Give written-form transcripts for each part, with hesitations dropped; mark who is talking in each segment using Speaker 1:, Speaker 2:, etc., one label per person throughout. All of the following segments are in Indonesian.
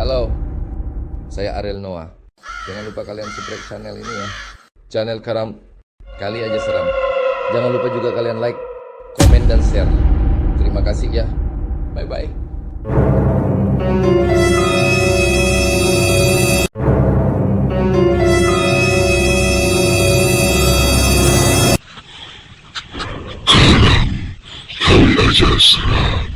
Speaker 1: Halo, saya Ariel Noah. Jangan lupa kalian subscribe channel ini ya. Channel Karam Kali Aja Seram. Jangan lupa juga kalian like, komen, dan share. Terima kasih ya. Bye-bye.
Speaker 2: Kali Aja Seram.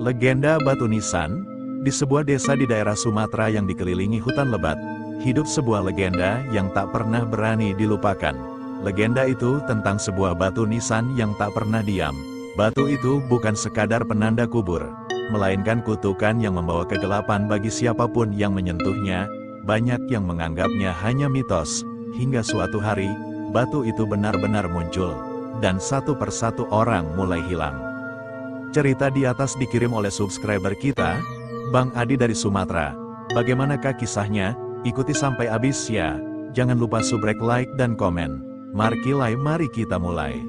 Speaker 3: Legenda Batu Nisan. Di sebuah desa di daerah Sumatera yang dikelilingi hutan lebat, hidup sebuah legenda yang tak pernah berani dilupakan. Legenda itu tentang sebuah batu nisan yang tak pernah diam. Batu itu bukan sekadar penanda kubur, melainkan kutukan yang membawa kegelapan bagi siapapun yang menyentuhnya. Banyak yang menganggapnya hanya mitos, hingga suatu hari, batu itu benar-benar muncul, dan satu persatu orang mulai hilang. Cerita di atas dikirim oleh subscriber kita, Bang Adi dari Sumatera. Bagaimanakah kisahnya? Ikuti sampai habis ya. Jangan lupa subrek, like, dan komen. Markilai, mari kita mulai.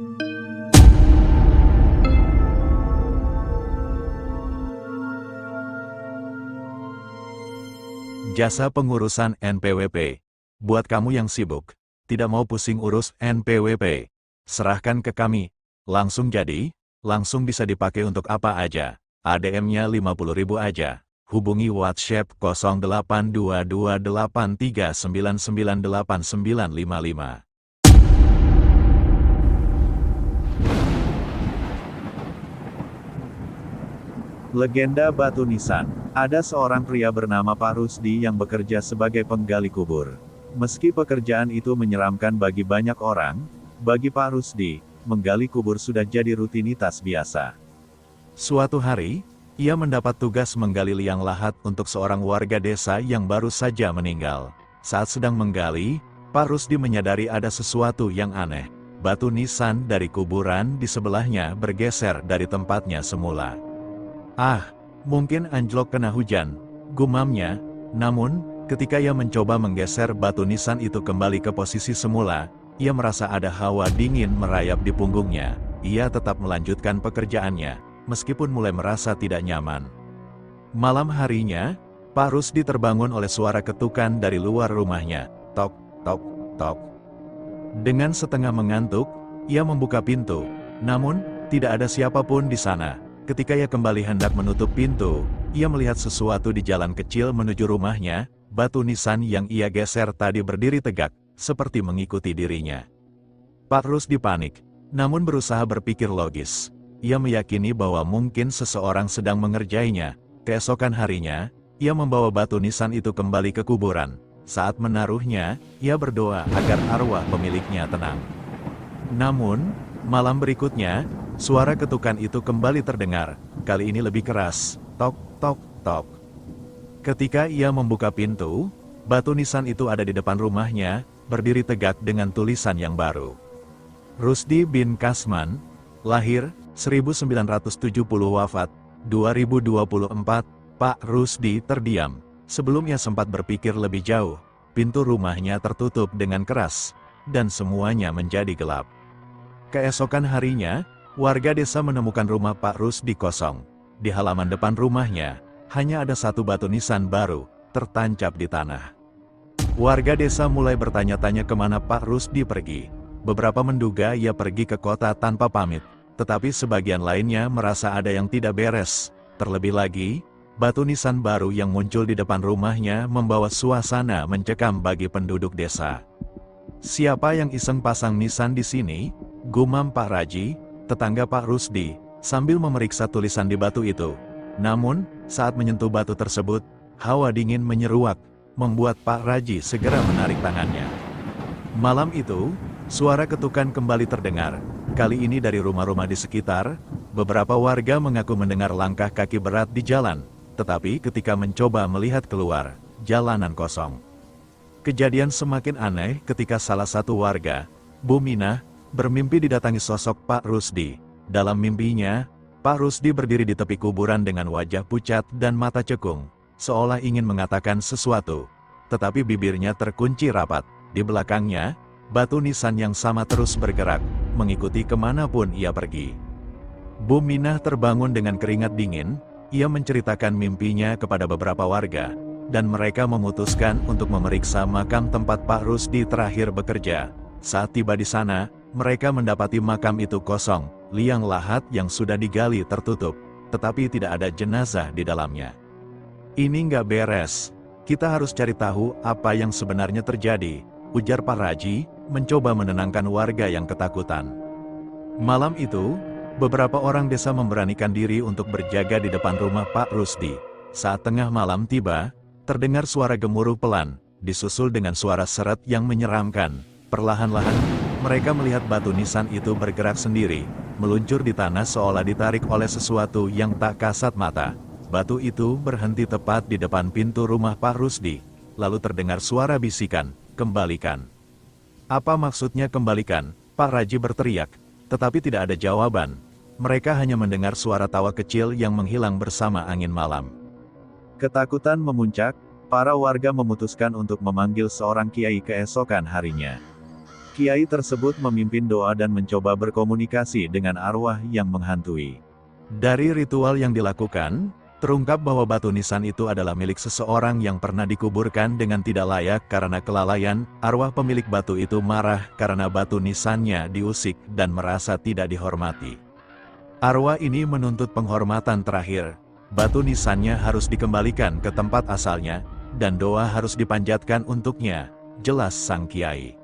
Speaker 3: Jasa pengurusan NPWP. Buat kamu yang sibuk, tidak mau pusing urus NPWP, serahkan ke kami. Langsung jadi, langsung bisa dipakai untuk apa aja. ADM-nya 50.000 aja. Hubungi WhatsApp 082283998955. Legenda Batu Nisan. Ada seorang pria bernama Pak Rusdi yang bekerja sebagai penggali kubur. Meski pekerjaan itu menyeramkan bagi banyak orang, bagi Pak Rusdi, menggali kubur sudah jadi rutinitas biasa. Suatu hari, ia mendapat tugas menggali liang lahat untuk seorang warga desa yang baru saja meninggal. Saat sedang menggali, Pak Rusdi menyadari ada sesuatu yang aneh. Batu nisan dari kuburan di sebelahnya bergeser dari tempatnya semula. Ah, mungkin anjlok kena hujan, gumamnya. Namun, ketika ia mencoba menggeser batu nisan itu kembali ke posisi semula, ia merasa ada hawa dingin merayap di punggungnya. Ia tetap melanjutkan pekerjaannya, meskipun mulai merasa tidak nyaman. Malam harinya, Pak Rusdi terbangun oleh suara ketukan dari luar rumahnya. Tok, tok, tok. Dengan setengah mengantuk, ia membuka pintu. Namun, tidak ada siapapun di sana. Ketika ia kembali hendak menutup pintu, ia melihat sesuatu di jalan kecil menuju rumahnya. Batu nisan yang ia geser tadi berdiri tegak, seperti mengikuti dirinya. Pak Rusdi panik, namun berusaha berpikir logis. Ia meyakini bahwa mungkin seseorang sedang mengerjainya. Keesokan harinya, ia membawa batu nisan itu kembali ke kuburan. Saat menaruhnya, ia berdoa agar arwah pemiliknya tenang. Namun, malam berikutnya, suara ketukan itu kembali terdengar. Kali ini lebih keras. Tok, tok, tok. Ketika ia membuka pintu, batu nisan itu ada di depan rumahnya, berdiri tegak dengan tulisan yang baru. Rusdi bin Kasman, lahir 1970, wafat 2024. Pak Rusdi terdiam. Sebelumnya sempat berpikir lebih jauh. Pintu rumahnya tertutup dengan keras, dan semuanya menjadi gelap. Keesokan harinya, warga desa menemukan rumah Pak Rusdi kosong. Di halaman depan rumahnya, hanya ada satu batu nisan baru, tertancap di tanah. Warga desa mulai bertanya-tanya kemana Pak Rusdi pergi. Beberapa menduga ia pergi ke kota tanpa pamit, tetapi sebagian lainnya merasa ada yang tidak beres. Terlebih lagi, batu nisan baru yang muncul di depan rumahnya membawa suasana mencekam bagi penduduk desa. Siapa yang iseng pasang nisan di sini? Gumam Pak Raji, tetangga Pak Rusdi, sambil memeriksa tulisan di batu itu. Namun, saat menyentuh batu tersebut, hawa dingin menyeruak, membuat Pak Raji segera menarik tangannya. Malam itu, suara ketukan kembali terdengar. Kali ini dari rumah-rumah di sekitar. Beberapa warga mengaku mendengar langkah kaki berat di jalan, tetapi ketika mencoba melihat keluar, jalanan kosong. Kejadian semakin aneh ketika salah satu warga, Bu Minah, bermimpi didatangi sosok Pak Rusdi. Dalam mimpinya, Pak Rusdi berdiri di tepi kuburan dengan wajah pucat dan mata cekung, seolah ingin mengatakan sesuatu. Tetapi bibirnya terkunci rapat. Di belakangnya, batu nisan yang sama terus bergerak, mengikuti kemanapun ia pergi. Bu Minah terbangun dengan keringat dingin, ia menceritakan mimpinya kepada beberapa warga, dan mereka memutuskan untuk memeriksa makam tempat Pak Rusdi terakhir bekerja. Saat tiba di sana, mereka mendapati makam itu kosong, liang lahat yang sudah digali tertutup, tetapi tidak ada jenazah di dalamnya. Ini nggak beres, kita harus cari tahu apa yang sebenarnya terjadi, ujar Pak Raji, mencoba menenangkan warga yang ketakutan. Malam itu, beberapa orang desa memberanikan diri untuk berjaga di depan rumah Pak Rusdi. Saat tengah malam tiba, terdengar suara gemuruh pelan, disusul dengan suara seret yang menyeramkan. Perlahan-lahan, mereka melihat batu nisan itu bergerak sendiri, meluncur di tanah seolah ditarik oleh sesuatu yang tak kasat mata. Batu itu berhenti tepat di depan pintu rumah Pak Rusdi, lalu terdengar suara bisikan, "Kembalikan." "Apa maksudnya kembalikan?" Pak Raji berteriak, tetapi tidak ada jawaban. Mereka hanya mendengar suara tawa kecil yang menghilang bersama angin malam. Ketakutan memuncak, para warga memutuskan untuk memanggil seorang kiai keesokan harinya. Kiai tersebut memimpin doa dan mencoba berkomunikasi dengan arwah yang menghantui. Dari ritual yang dilakukan, terungkap bahwa batu nisan itu adalah milik seseorang yang pernah dikuburkan dengan tidak layak karena kelalaian. Arwah pemilik batu itu marah karena batu nisannya diusik dan merasa tidak dihormati. Arwah ini menuntut penghormatan terakhir. Batu nisannya harus dikembalikan ke tempat asalnya, dan doa harus dipanjatkan untuknya, jelas sang kiai.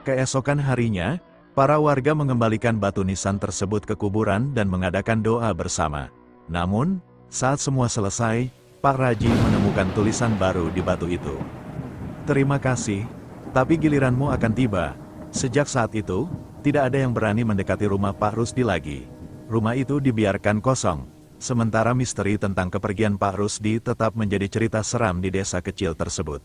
Speaker 3: Keesokan harinya, para warga mengembalikan batu nisan tersebut ke kuburan dan mengadakan doa bersama. Namun, saat semua selesai, Pak Raji menemukan tulisan baru di batu itu. "Terima kasih, tapi giliranmu akan tiba." Sejak saat itu, tidak ada yang berani mendekati rumah Pak Rusdi lagi. Rumah itu dibiarkan kosong, sementara misteri tentang kepergian Pak Rusdi tetap menjadi cerita seram di desa kecil tersebut.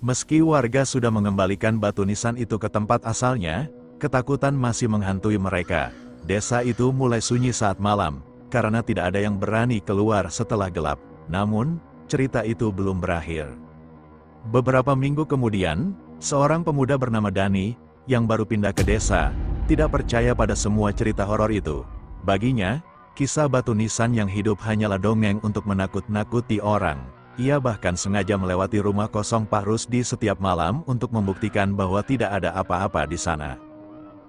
Speaker 3: Meski warga sudah mengembalikan batu nisan itu ke tempat asalnya, ketakutan masih menghantui mereka. Desa itu mulai sunyi saat malam, karena tidak ada yang berani keluar setelah gelap. Namun, cerita itu belum berakhir. Beberapa minggu kemudian, seorang pemuda bernama Dani, yang baru pindah ke desa, tidak percaya pada semua cerita horor itu. Baginya, kisah batu nisan yang hidup hanyalah dongeng untuk menakut-nakuti orang. Ia bahkan sengaja melewati rumah kosong Pak Rusdi setiap malam untuk membuktikan bahwa tidak ada apa-apa di sana.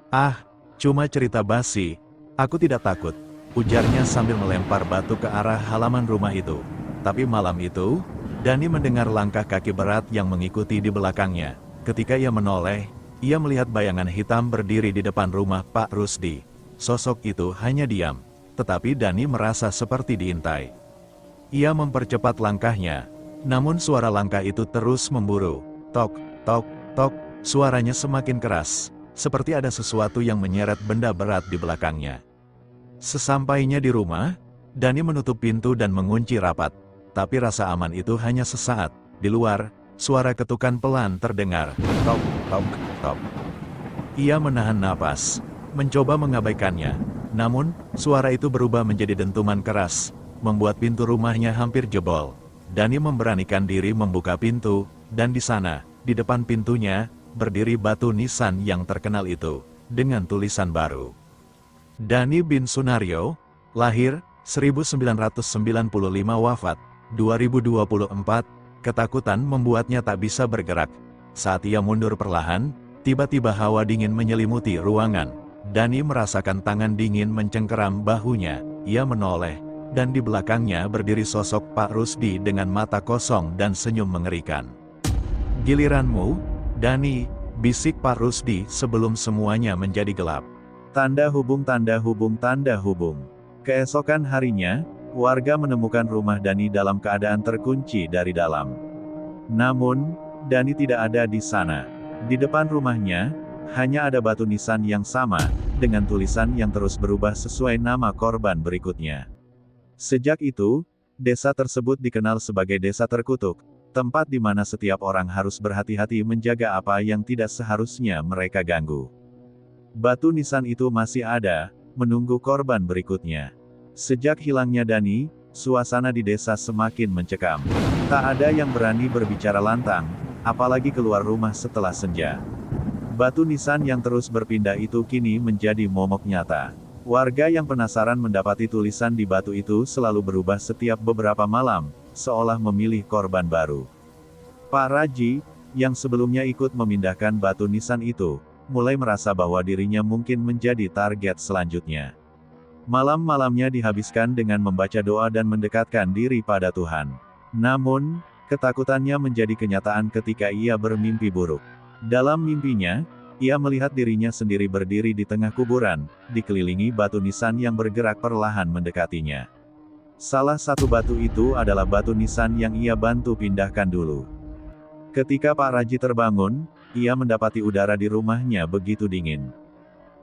Speaker 3: "Ah, cuma cerita basi, aku tidak takut," ujarnya sambil melempar batu ke arah halaman rumah itu. Tapi malam itu, Dani mendengar langkah kaki berat yang mengikuti di belakangnya. Ketika ia menoleh, ia melihat bayangan hitam berdiri di depan rumah Pak Rusdi. Sosok itu hanya diam, tetapi Dani merasa seperti diintai. Ia mempercepat langkahnya, namun suara langkah itu terus memburu. Tok, tok, tok, suaranya semakin keras, seperti ada sesuatu yang menyeret benda berat di belakangnya. Sesampainya di rumah, Dani menutup pintu dan mengunci rapat. Tapi rasa aman itu hanya sesaat. Di luar, suara ketukan pelan terdengar. Tok, tok, tok. Ia menahan napas, mencoba mengabaikannya. Namun, suara itu berubah menjadi dentuman keras, membuat pintu rumahnya hampir jebol. Dani memberanikan diri membuka pintu, dan di sana, di depan pintunya, berdiri batu nisan yang terkenal itu, dengan tulisan baru. Dani bin Sunario, lahir 1995, wafat 2024. Ketakutan membuatnya tak bisa bergerak. Saat ia mundur perlahan, tiba-tiba hawa dingin menyelimuti ruangan. Dani merasakan tangan dingin mencengkeram bahunya. Ia menoleh, dan di belakangnya berdiri sosok Pak Rusdi dengan mata kosong dan senyum mengerikan. "Giliranmu, Dani," bisik Pak Rusdi sebelum semuanya menjadi gelap. Tanda hubung, tanda hubung, tanda hubung. Keesokan harinya, warga menemukan rumah Dani dalam keadaan terkunci dari dalam. Namun, Dani tidak ada di sana. Di depan rumahnya, hanya ada batu nisan yang sama, dengan tulisan yang terus berubah sesuai nama korban berikutnya. Sejak itu, desa tersebut dikenal sebagai desa terkutuk, tempat di mana setiap orang harus berhati-hati menjaga apa yang tidak seharusnya mereka ganggu. Batu nisan itu masih ada, menunggu korban berikutnya. Sejak hilangnya Dani, suasana di desa semakin mencekam. Tak ada yang berani berbicara lantang, apalagi keluar rumah setelah senja. Batu nisan yang terus berpindah itu kini menjadi momok nyata. Warga yang penasaran mendapati tulisan di batu itu selalu berubah setiap beberapa malam, seolah memilih korban baru. Pak Raji, yang sebelumnya ikut memindahkan batu nisan itu, mulai merasa bahwa dirinya mungkin menjadi target selanjutnya. Malam-malamnya dihabiskan dengan membaca doa dan mendekatkan diri pada Tuhan. Namun, ketakutannya menjadi kenyataan ketika ia bermimpi buruk. Dalam mimpinya, ia melihat dirinya sendiri berdiri di tengah kuburan, dikelilingi batu nisan yang bergerak perlahan mendekatinya. Salah satu batu itu adalah batu nisan yang ia bantu pindahkan dulu. Ketika Pak Raji terbangun, ia mendapati udara di rumahnya begitu dingin.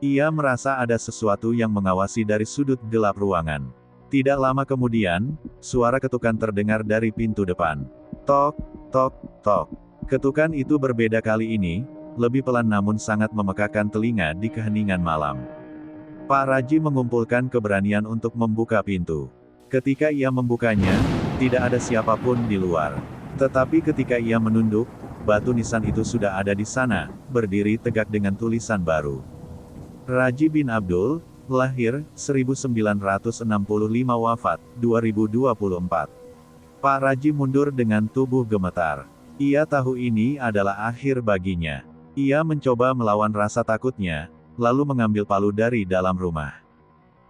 Speaker 3: Ia merasa ada sesuatu yang mengawasi dari sudut gelap ruangan. Tidak lama kemudian, suara ketukan terdengar dari pintu depan. Tok, tok, tok. Ketukan itu berbeda kali ini, lebih pelan namun sangat memekakan telinga di keheningan malam. Pak Raji mengumpulkan keberanian untuk membuka pintu. Ketika ia membukanya, tidak ada siapapun di luar. Tetapi ketika ia menunduk, batu nisan itu sudah ada di sana, berdiri tegak dengan tulisan baru. Raji bin Abdul, lahir, 1965 wafat, 2024. Pak Raji mundur dengan tubuh gemetar. Ia tahu ini adalah akhir baginya. Ia mencoba melawan rasa takutnya, lalu mengambil palu dari dalam rumah.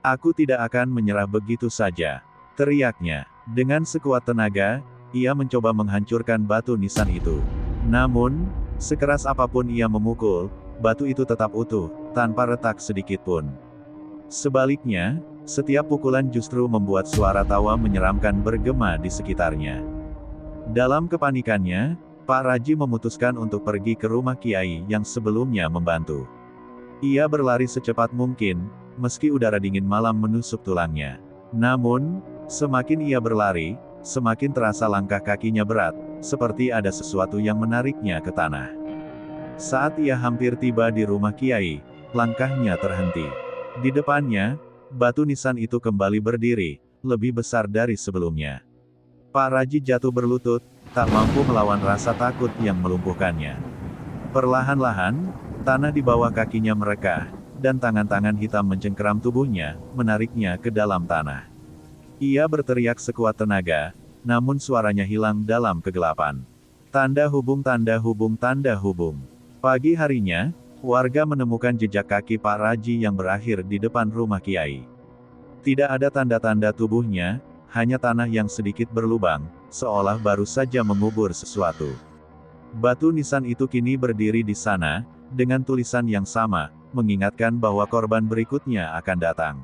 Speaker 3: "Aku tidak akan menyerah begitu saja," teriaknya. Dengan sekuat tenaga, ia mencoba menghancurkan batu nisan itu. Namun, sekeras apapun ia memukul, batu itu tetap utuh, tanpa retak sedikit pun. Sebaliknya, setiap pukulan justru membuat suara tawa menyeramkan bergema di sekitarnya. Dalam kepanikannya, Pak Raji memutuskan untuk pergi ke rumah Kiai yang sebelumnya membantu. Ia berlari secepat mungkin, meski udara dingin malam menusuk tulangnya. Namun, semakin ia berlari, semakin terasa langkah kakinya berat, seperti ada sesuatu yang menariknya ke tanah. Saat ia hampir tiba di rumah Kiai, langkahnya terhenti. Di depannya, batu nisan itu kembali berdiri, lebih besar dari sebelumnya. Pak Raji jatuh berlutut, tak mampu melawan rasa takut yang melumpuhkannya. Perlahan-lahan, tanah di bawah kakinya merekah, dan tangan-tangan hitam mencengkeram tubuhnya, menariknya ke dalam tanah. Ia berteriak sekuat tenaga, namun suaranya hilang dalam kegelapan. Tanda hubung, tanda hubung, tanda hubung. Pagi harinya, warga menemukan jejak kaki Pak Raji yang berakhir di depan rumah Kiai. Tidak ada tanda-tanda tubuhnya, hanya tanah yang sedikit berlubang, seolah baru saja mengubur sesuatu. Batu nisan itu kini berdiri di sana, dengan tulisan yang sama, mengingatkan bahwa korban berikutnya akan datang.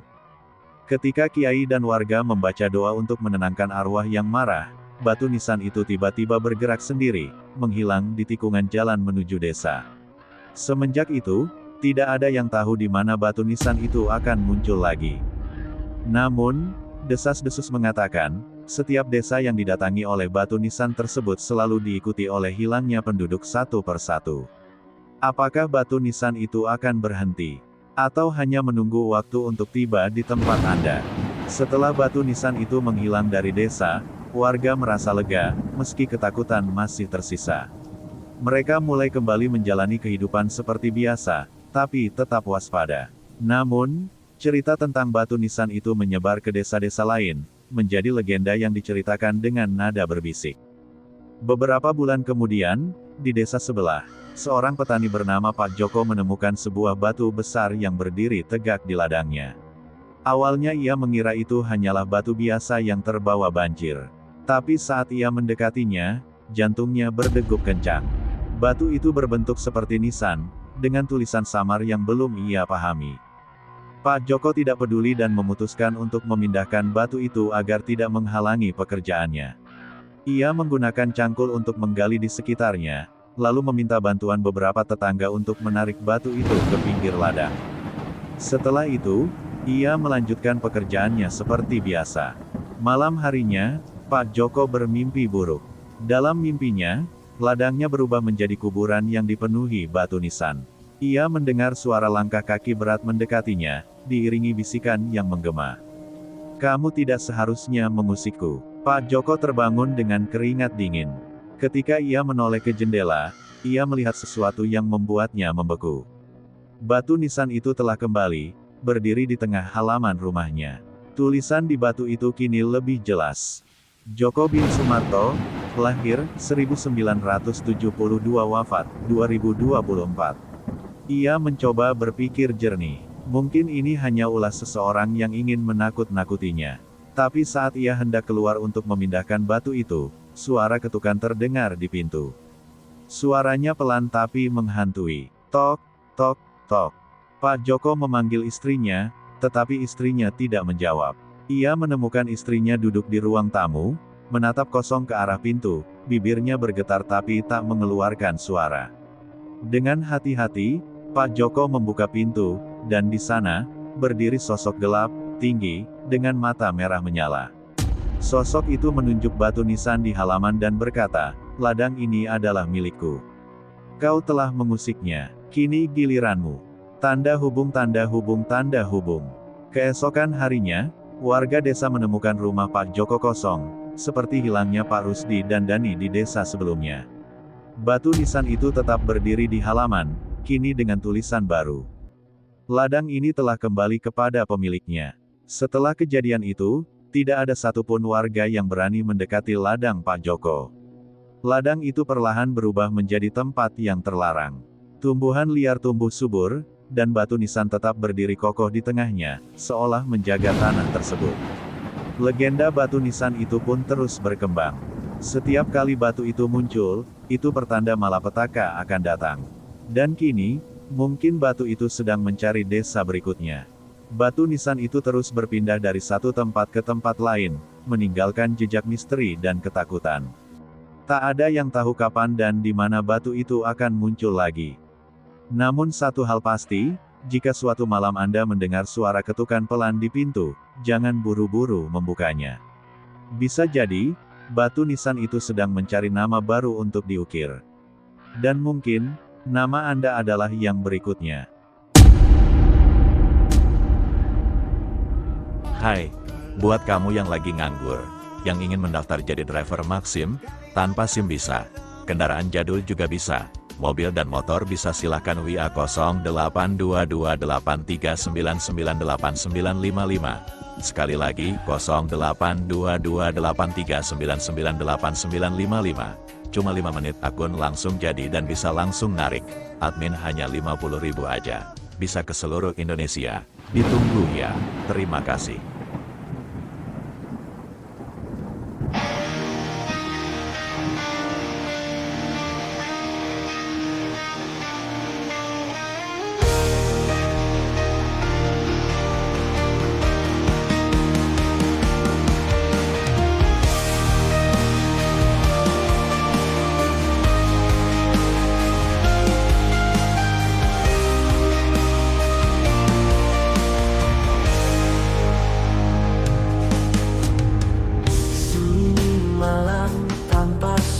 Speaker 3: Ketika Kiai dan warga membaca doa untuk menenangkan arwah yang marah, batu nisan itu tiba-tiba bergerak sendiri, menghilang di tikungan jalan menuju desa. Semenjak itu, tidak ada yang tahu di mana batu nisan itu akan muncul lagi. Namun, desas-desus mengatakan, setiap desa yang didatangi oleh batu nisan tersebut selalu diikuti oleh hilangnya penduduk satu persatu. Apakah batu nisan itu akan berhenti? Atau hanya menunggu waktu untuk tiba di tempat Anda? Setelah batu nisan itu menghilang dari desa, warga merasa lega, meski ketakutan masih tersisa. Mereka mulai kembali menjalani kehidupan seperti biasa, tapi tetap waspada. Namun, cerita tentang batu nisan itu menyebar ke desa-desa lain, menjadi legenda yang diceritakan dengan nada berbisik. Beberapa bulan kemudian, di desa sebelah, seorang petani bernama Pak Joko menemukan sebuah batu besar yang berdiri tegak di ladangnya. Awalnya ia mengira itu hanyalah batu biasa yang terbawa banjir. Tapi saat ia mendekatinya, jantungnya berdegup kencang. Batu itu berbentuk seperti nisan, dengan tulisan samar yang belum ia pahami. Pak Joko tidak peduli dan memutuskan untuk memindahkan batu itu agar tidak menghalangi pekerjaannya. Ia menggunakan cangkul untuk menggali di sekitarnya, lalu meminta bantuan beberapa tetangga untuk menarik batu itu ke pinggir ladang. Setelah itu, ia melanjutkan pekerjaannya seperti biasa. Malam harinya, Pak Joko bermimpi buruk. Dalam mimpinya, ladangnya berubah menjadi kuburan yang dipenuhi batu nisan. Ia mendengar suara langkah kaki berat mendekatinya, diiringi bisikan yang menggema. "Kamu tidak seharusnya mengusikku." Pak Joko terbangun dengan keringat dingin. Ketika ia menoleh ke jendela, ia melihat sesuatu yang membuatnya membeku. Batu nisan itu telah kembali, berdiri di tengah halaman rumahnya. Tulisan di batu itu kini lebih jelas. Djoko bin Sumarto, lahir 1972, wafat 2024. Ia mencoba berpikir jernih. Mungkin ini hanya ulah seseorang yang ingin menakut-nakutinya. Tapi saat ia hendak keluar untuk memindahkan batu itu, suara ketukan terdengar di pintu. Suaranya pelan tapi menghantui. Tok, tok, tok. Pak Djoko memanggil istrinya, tetapi istrinya tidak menjawab. Ia menemukan istrinya duduk di ruang tamu, menatap kosong ke arah pintu, bibirnya bergetar tapi tak mengeluarkan suara. Dengan hati-hati, Pak Djoko membuka pintu, dan di sana, berdiri sosok gelap, tinggi, dengan mata merah menyala. Sosok itu menunjuk batu nisan di halaman dan berkata, "Ladang ini adalah milikku. Kau telah mengusiknya, kini giliranmu." Tanda hubung, tanda hubung, tanda hubung. Keesokan harinya, warga desa menemukan rumah Pak Djoko kosong, seperti hilangnya Pak Rusdi dan Dani di desa sebelumnya. Batu nisan itu tetap berdiri di halaman, kini dengan tulisan baru. Ladang ini telah kembali kepada pemiliknya. Setelah kejadian itu, tidak ada satupun warga yang berani mendekati ladang Pak Djoko. Ladang itu perlahan berubah menjadi tempat yang terlarang. Tumbuhan liar tumbuh subur, dan batu nisan tetap berdiri kokoh di tengahnya, seolah menjaga tanah tersebut. Legenda batu nisan itu pun terus berkembang. Setiap kali batu itu muncul, itu pertanda malapetaka akan datang. Dan kini, mungkin batu itu sedang mencari desa berikutnya. Batu nisan itu terus berpindah dari satu tempat ke tempat lain, meninggalkan jejak misteri dan ketakutan. Tak ada yang tahu kapan dan di mana batu itu akan muncul lagi. Namun satu hal pasti, jika suatu malam Anda mendengar suara ketukan pelan di pintu, jangan buru-buru membukanya. Bisa jadi, batu nisan itu sedang mencari nama baru untuk diukir. Dan mungkin, nama Anda adalah yang berikutnya.
Speaker 4: Hai, buat kamu yang lagi nganggur, yang ingin mendaftar jadi driver Maxim, tanpa SIM bisa, kendaraan jadul juga bisa, mobil dan motor bisa, silahkan WA 082283998955. Sekali lagi, 082283998955. Cuma 5 menit akun langsung jadi dan bisa langsung narik. Admin hanya 50.000 aja. Bisa ke seluruh Indonesia. Ditunggu ya. Terima kasih.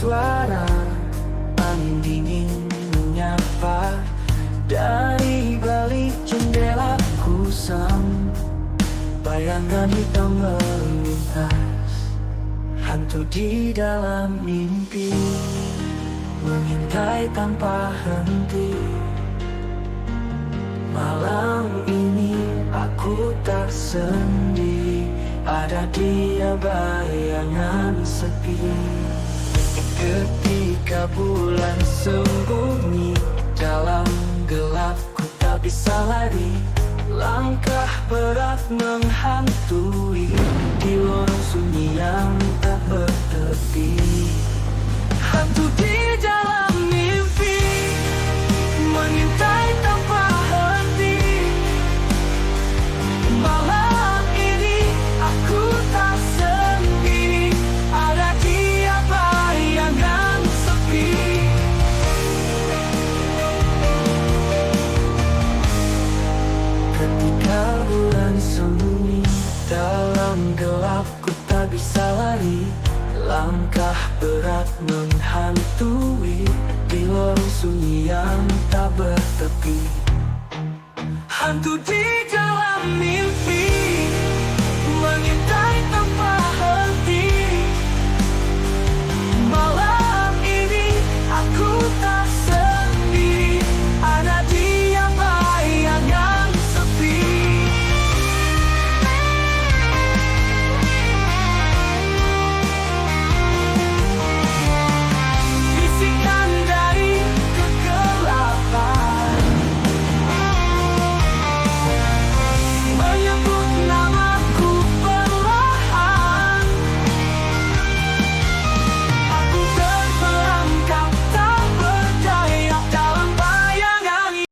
Speaker 5: Suara angin dingin menyapa dari balik jendela kusam. Bayangan hitam melintas, hantu di dalam mimpi, mengintai tanpa henti. Malam ini aku tak sendiri, ada dia bayangan sepi. Ketika bulan sembunyi dalam gelap, ku tak bisa lari. Langkah berat menghantui di lorong sunyi yang tak bertepi. Hantu di dalam mimpi, mengintai tanpa henti. Malam ini aku tak sendiri, ada dia bayangan sepi. Ketika bulan sembunyi dalam gelap, ku tak bisa lari. Langkah berat menghantui di lorong sunyi yang tak bertepi. Hantu di